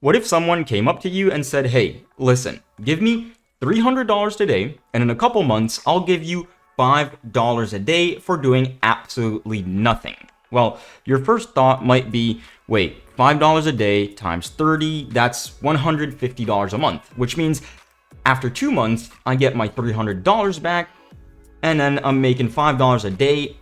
What if someone came up to you and said, hey, listen, give me $300 today, and in a couple months, I'll give you $5 a day for doing absolutely nothing? Well, your first thought might be, wait, $5 a day times 30, that's $150 a month, which means after 2 months, I get my $300 back, and then I'm making $5 a day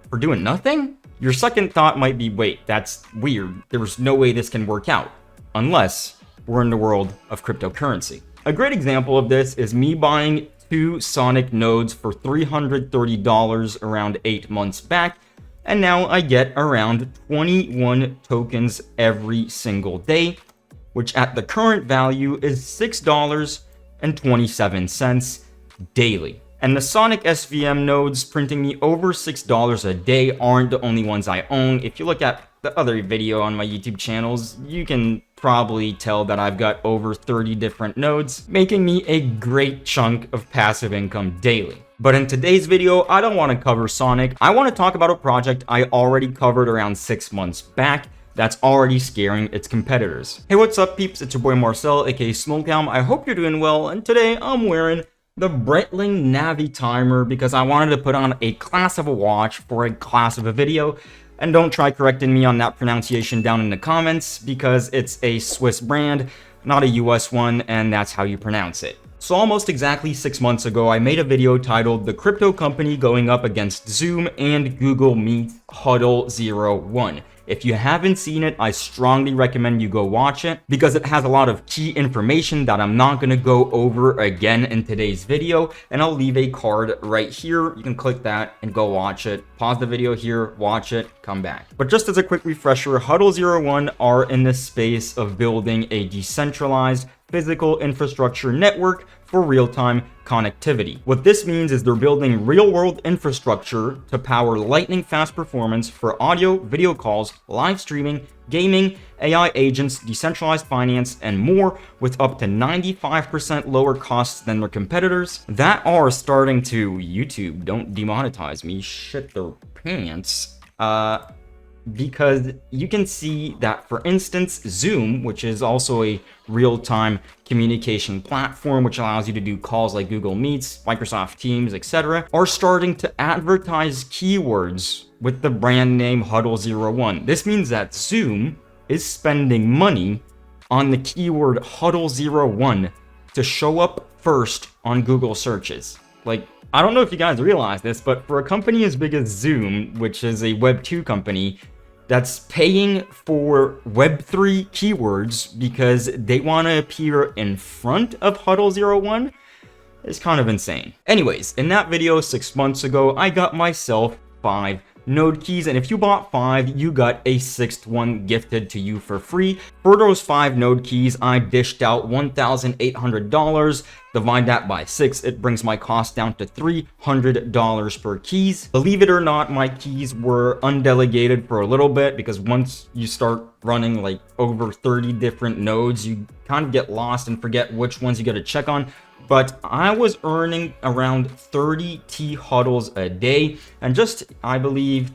for doing nothing? Your second thought might be, wait, that's weird. There's no way this can work out, unless we're in the world of cryptocurrency. A great example of this is me buying 2 Sonic nodes for $330 around 8 months back, and now I get around 21 tokens every single day, which at the current value is $6.27 daily. And the Sonic SVM nodes printing me over $6 a day aren't the only ones I own. If you look at the other video on my YouTube channels, you can probably tell that I've got over 30 different nodes, making me a great chunk of passive income daily. But in today's video, I don't want to cover Sonic. I want to talk about a project I already covered around 6 months back that's already scaring its competitors. Hey, what's up, peeps? It's your boy Marcel, aka Smokecam. I hope you're doing well, and today I'm wearing the Breitling Navi timer because I wanted to put on a class of a watch for a class of a video. And don't try correcting me on that pronunciation down in the comments because it's a Swiss brand, not a US one, and that's how you pronounce it. So almost exactly 6 months ago, I made a video titled "The Crypto Company Going Up Against Zoom and Google Meets Huddle01." If you haven't seen it, I strongly recommend you go watch it because it has a lot of key information that I'm not going to go over again in today's video, and I'll leave a card right here. You can click that and go watch it. Pause the video here, watch it, come back. But just as a quick refresher, Huddle01 are in the space of building a decentralized physical infrastructure network for real-time connectivity. What this means is they're building real-world infrastructure to power lightning-fast performance for audio, video calls, live streaming, gaming, AI agents, decentralized finance, and more, with up to 95% lower costs than their competitors that are starting to, YouTube, don't demonetize me, shit their pants, because you can see that, for instance, Zoom, which is also a real-time communication platform which allows you to do calls like Google Meets, Microsoft Teams, etc., are starting to advertise keywords with the brand name Huddle01. This means that Zoom is spending money on the keyword Huddle01 to show up first on Google searches. Like, I don't know if you guys realize this, but for a company as big as Zoom, which is a Web 2 company, that's paying for Web3 keywords because they want to appear in front of Huddle01 is kind of insane. Anyways, in that video 6 months ago, I got myself 5 node keys, and if you bought 5, you got a 6th one gifted to you for free. For those 5 node keys, I dished out $1,800. Divide that by 6, it brings my cost down to $300 per keys. Believe it or not, my keys were undelegated for a little bit because once you start running like over 30 different nodes, you kind of get lost and forget which ones you got to check on. But I was earning around 30 T huddles a day, and just, I believe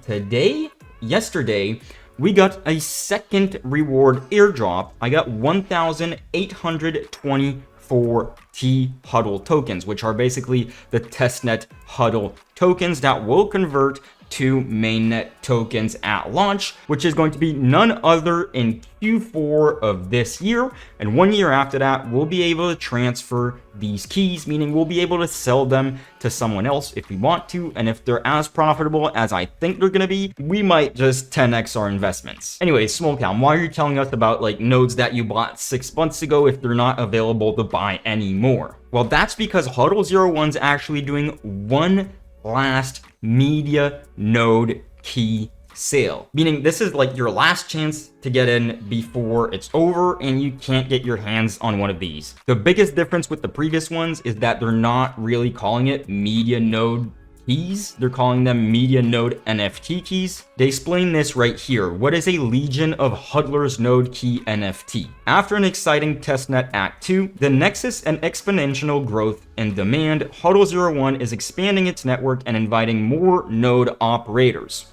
yesterday, we got a second reward airdrop. I got 1,824 T huddle tokens, which are basically the testnet huddle tokens that will convert to mainnet tokens at launch, which is going to be none other in Q4 of this year. And 1 year after that, we'll be able to transfer these keys, meaning we'll be able to sell them to someone else if we want to. And if they're as profitable as I think they're going to be, we might just 10x our investments. Anyway, Smokecam, why are you telling us about like nodes that you bought 6 months ago if they're not available to buy anymore? Well, that's because Huddle01's actually doing one last media node key sale, meaning this is like your last chance to get in before it's over and you can't get your hands on one of these. The biggest difference with the previous ones is that they're not really calling it media node keys, they're calling them media node NFT keys. They explain this right here. What is a Legion of Huddlers node key NFT? After an exciting testnet Act 2, the nexus and exponential growth in demand, Huddle01 is expanding its network and inviting more node operators.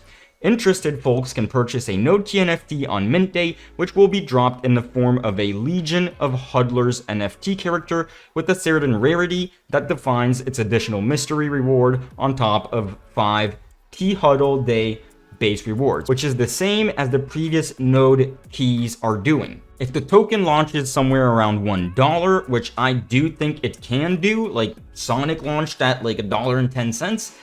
Interested folks can purchase a Node Key NFT on mint day, which will be dropped in the form of a Legion of Huddlers NFT character with a certain rarity that defines its additional mystery reward on top of 5 T-Huddle day base rewards, which is the same as the previous Node keys are doing. If the token launches somewhere around $1, which I do think it can do, like Sonic launched at like $1.10,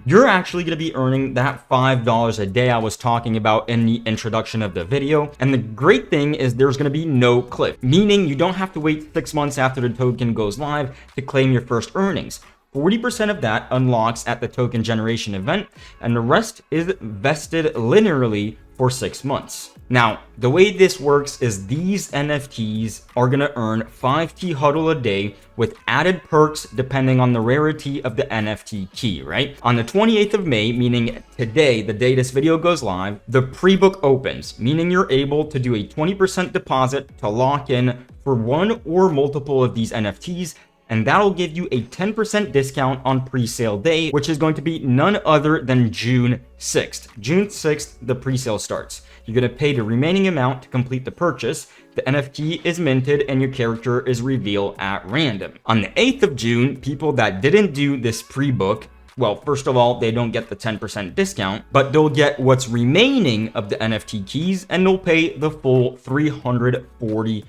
you're actually going to be earning that $5 a day I was talking about in the introduction of the video. And the great thing is there's going to be no cliff, meaning you don't have to wait 6 months after the token goes live to claim your first earnings. 40% of that unlocks at the token generation event, and the rest is vested linearly for 6 months. Now, the way this works is these NFTs are going to earn 5 T-Huddle a day with added perks depending on the rarity of the NFT key, right? On the 28th of May, meaning today, the day this video goes live, the pre-book opens, meaning you're able to do a 20% deposit to lock in for one or multiple of these NFTs, and that'll give you a 10% discount on pre-sale day, which is going to be none other than June 6th. June 6th, the pre-sale starts. You're going to pay the remaining amount to complete the purchase. The NFT is minted and your character is revealed at random. On the 8th of June, people that didn't do this pre-book, well, first of all, they don't get the 10% discount, but they'll get what's remaining of the NFT keys and they'll pay the full $340.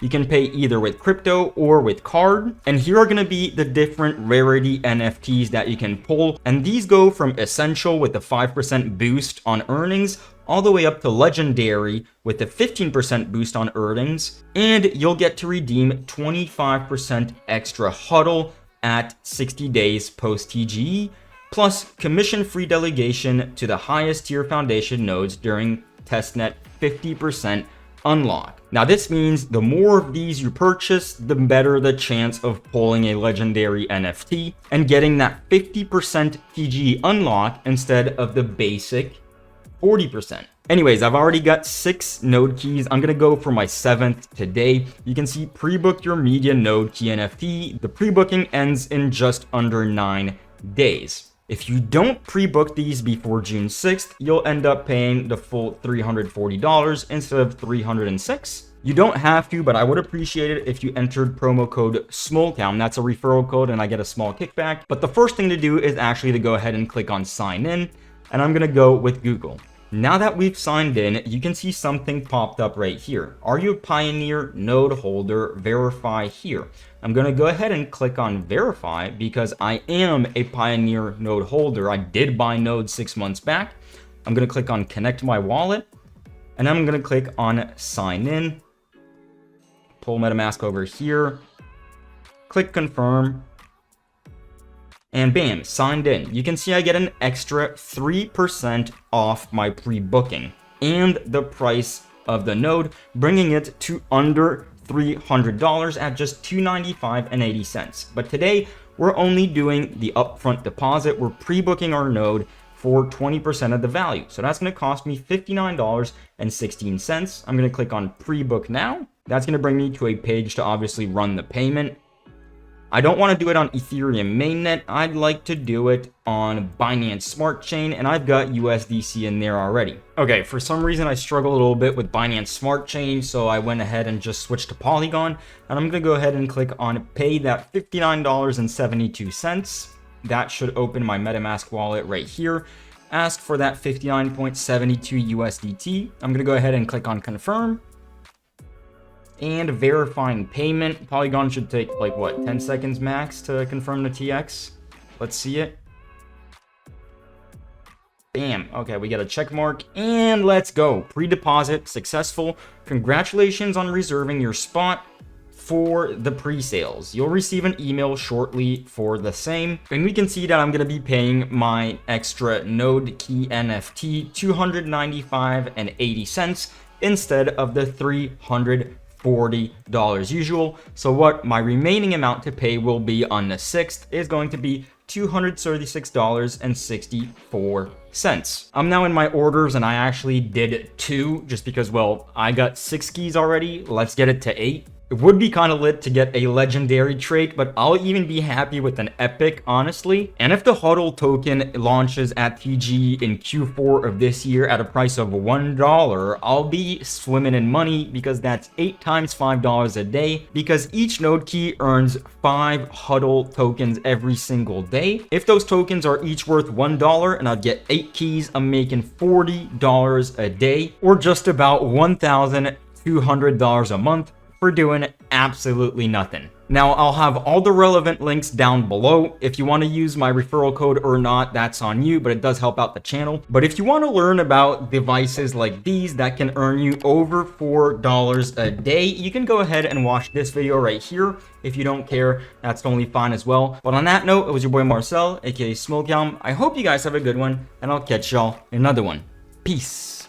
You can pay either with crypto or with card. And here are going to be the different rarity NFTs that you can pull. And these go from essential with a 5% boost on earnings all the way up to legendary with a 15% boost on earnings. And you'll get to redeem 25% extra huddle at 60 days post TGE, plus commission-free delegation to the highest tier foundation nodes during testnet 50% unlock. Now this means the more of these you purchase, the better the chance of pulling a legendary NFT and getting that 50% TGE unlock instead of the basic 40%. Anyways, I've already got 6 node keys. I'm gonna go for my 7th today. You can see pre-book your media node key NFT. The pre-booking ends in just under 9 days. If you don't pre-book these before June 6th, you'll end up paying the full $340 instead of $306. You don't have to, but I would appreciate it if you entered promo code SMOLETOWN. That's a referral code and I get a small kickback. But the first thing to do is actually to go ahead and click on sign in, and I'm gonna go with Google. Now that we've signed in, you can see something popped up right here. Are you a Pioneer node holder? Verify here. I'm going to go ahead and click on verify because I am a Pioneer node holder. I did buy node 6 months back. I'm going to click on connect my wallet, and I'm going to click on sign in. Pull MetaMask over here. Click confirm. And bam, signed in. You can see I get an extra 3% off my pre-booking and the price of the node, bringing it to under $300 at just $295.80. But today, we're only doing the upfront deposit. We're pre-booking our node for 20% of the value. So that's going to cost me $59.16. I'm going to click on pre-book now. That's going to bring me to a page to obviously run the payment. I don't want to do it on Ethereum mainnet. I'd like to do it on Binance Smart Chain, and I've got USDC in there already. Okay, for some reason I struggle a little bit with Binance Smart Chain, so I went ahead and just switched to Polygon, and I'm going to go ahead and click on pay that $59.72. That should open my MetaMask wallet right here. Ask for that 59.72 USDT. I'm going to go ahead and click on confirm. And verifying payment. Polygon should take like what, 10 seconds max to confirm the TX. Let's see it. Bam. Okay, we got a check mark and let's go. Pre-deposit successful. Congratulations on reserving your spot for the pre-sales. You'll receive an email shortly for the same. And we can see that I'm going to be paying my extra node key NFT $295.80 instead of the $340 usual. So what my remaining amount to pay will be on the 6th is going to be $236.64. I'm now in my orders and I actually did 2 just because, well, I got 6 keys already. Let's get it to 8. It would be kind of lit to get a legendary trait, but I'll even be happy with an epic, honestly. And if the Huddle token launches at TG in Q4 of this year at a price of $1, I'll be swimming in money because that's 8 times $5 a day, because each node key earns 5 Huddle tokens every single day. If those tokens are each worth $1 and I'd get 8 keys, I'm making $40 a day, or just about $1,200 a month for doing absolutely nothing. Now, I'll have all the relevant links down below. If you want to use my referral code or not, that's on you, but it does help out the channel. But if you want to learn about devices like these that can earn you over $4 a day, you can go ahead and watch this video right here. If you don't care, that's totally fine as well. But on that note, it was your boy Marcel, aka Smokehound. I hope you guys have a good one, and I'll catch y'all in another one. Peace.